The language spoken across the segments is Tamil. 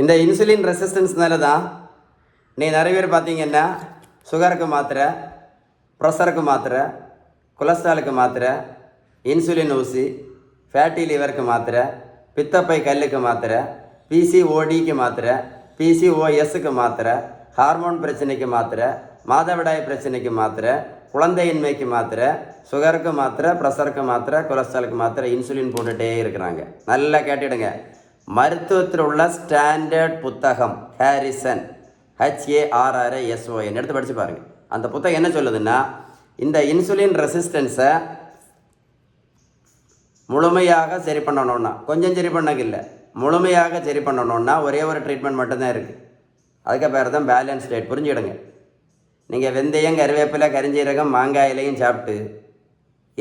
இந்த இன்சுலின் ரெசிஸ்டன்ஸ்னால தான் நீ நிறைய பேர் பார்த்தீங்கன்னா சுகருக்கு மாத்திரை, ப்ரெஷருக்கு மாத்திரை, கொலஸ்ட்ராலுக்கு மாத்திரை, இன்சுலின் ஊசி, ஃபேட்டி லிவருக்கு மாத்திரை, பித்தப்பை கல்லுக்கு மாத்திரை, பிசிஓடிக்கு மாத்திரை, பிசிஓஎஸ்க்கு மாத்திரை, ஹார்மோன் பிரச்சனைக்கு மாத்திரை, மாதவிடாய் பிரச்சனைக்கு மாத்திரை, குழந்தையின்மைக்கு மாத்திரை, சுகருக்கு மாத்திரை, ப்ரெஷருக்கு மாத்திரை, கொலஸ்ட்ராலுக்கு மாத்திரை, இன்சுலின் போட்டுகிட்டே இருக்கிறாங்க. நல்லா கேட்டுடுங்க. மருத்துவத்தில் உள்ள ஸ்டாண்டர்ட் புத்தகம் ஹாரிசன், HARRISON எடுத்து படித்து பாருங்கள். அந்த புத்தகம் என்ன சொல்லுதுன்னா, இந்த இன்சுலின் ரெசிஸ்டன்ஸை முழுமையாக சரி பண்ணணுன்னா, கொஞ்சம் சரி பண்ணக்கு இல்லை, முழுமையாக சரி பண்ணணுன்னா ஒரே ஒரு ட்ரீட்மெண்ட் மட்டும்தான் இருக்குது. அதுக்கு பேர் தான் பேலன்ஸ் டயட். புரிஞ்சுக்கிடுங்க. நீங்கள் வெந்தயம், கருவேப்பிலை, கரிஞ்சீரகம், மாங்காய் இலையும் சாப்பிட்டு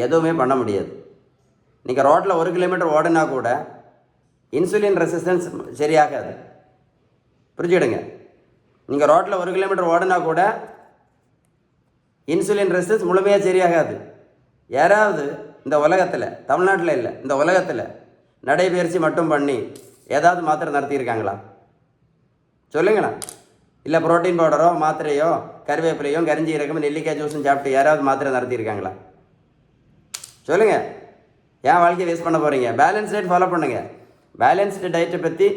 எதுவுமே பண்ண முடியாது. நீங்கள் ரோட்டில் 1 கிலோமீட்டர் ஓடினா கூட இன்சுலின் ரெசிஸ்டன்ஸ் சரியாகாது. புரிஞ்சுக்கிடுங்க. நீங்கள் ரோட்டில் 1 கிலோமீட்டர் ஓடினா கூட இன்சுலின் ரெசிஸ்டன்ஸ் முழுமையாக சரியாகாது. யாராவது இந்த உலகத்தில், தமிழ்நாட்டில் இல்லை, இந்த உலகத்தில் நடைபயிற்சி மட்டும் பண்ணி ஏதாவது மாத்திரை நடத்தியிருக்காங்களா? சொல்லுங்களா? இல்லை புரோட்டீன் பவுடரோ மாத்திரையோ கருவேப்பிலையோ கரிஞ்சீரகம் நெல்லிக்காய் ஜூஸும் சாப்பிட்டு யாராவது மாத்திரை நடத்தியிருக்காங்களா? சொல்லுங்கள். ஏன் வாழ்க்கையை வேஸ்ட் பண்ண போகிறீங்க? பேலன்ஸ் டயட் ஃபாலோ பண்ணுங்கள். பேலன்ஸ்டு டயட்டை பற்றி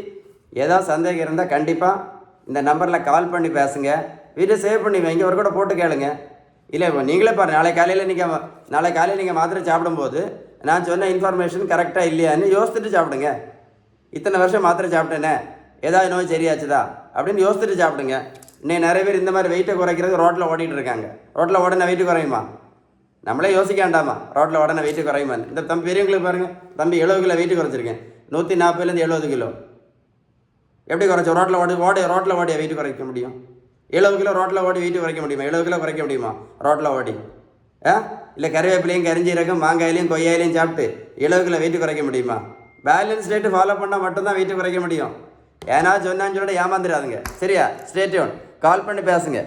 ஏதாவது சந்தேகம் இருந்தால் கண்டிப்பாக இந்த நம்பரில் கால் பண்ணி பேசுங்க. வீட்டை சேவ் பண்ணி வைங்க, ஒரு கூட போட்டு கேளுங்க. இல்லை நீங்களே பாருங்கள், நாளை காலையில் நீங்கள் மாத்திரை சாப்பிடும்போது நான் சொன்ன இன்ஃபர்மேஷன் கரெக்டாக இல்லையான்னு யோசித்துட்டு சாப்பிடுங்க. இத்தனை வருஷம் மாத்திரை சாப்பிட்டேனே, ஏதாவது நோய் சரியாச்சுதா அப்படின்னு யோசித்துட்டு சாப்பிடுங்க. இன்னும் நிறைய பேர் இந்த மாதிரி வெயிட்டை குறைக்கிறது ரோட்டில் ஓடிட்டு இருக்காங்க. ரோட்டில் உடனே வெயிட்டு குறையுமா? நம்மளே யோசிக்க வேண்டாமா ரோட்டில் உடனே வெயிட்டு குறையுமா? இந்த தம்பி பெரியவங்களுக்கு பாருங்கள், தம்பி 70 கிலோ வெயிட்டு குறைச்சிருக்கேன், 140லேருந்து 70 கிலோ. எப்படி குறைச்சோம்? ரோட்டில் ஓடி வெயிட்டு குறைக்க முடியும்? 70 கிலோ ரோட்டில் ஓடி வெயிட்டு குறைக்க முடியுமா? 70 கிலோ குறைக்க முடியுமா ரோட்டில் ஓடி? இல்லை கருவேப்பிலையும் கரிஞ்சீரகம் மாங்காயிலையும் கொய்யாயிலையும் சாப்பிட்டு 70 கிலோ வெயிட்டு குறைக்க முடியுமா? பேலன்ஸ் டயட் ஃபாலோ பண்ணால் மட்டும்தான் வெயிட்டு குறைக்க முடியும். ஏன்னா சொன்னான்னு சொல்லிட்டு ஏமாந்துடாதுங்க. சரியா? Stay tune. கால் பண்ணி பேசுங்க.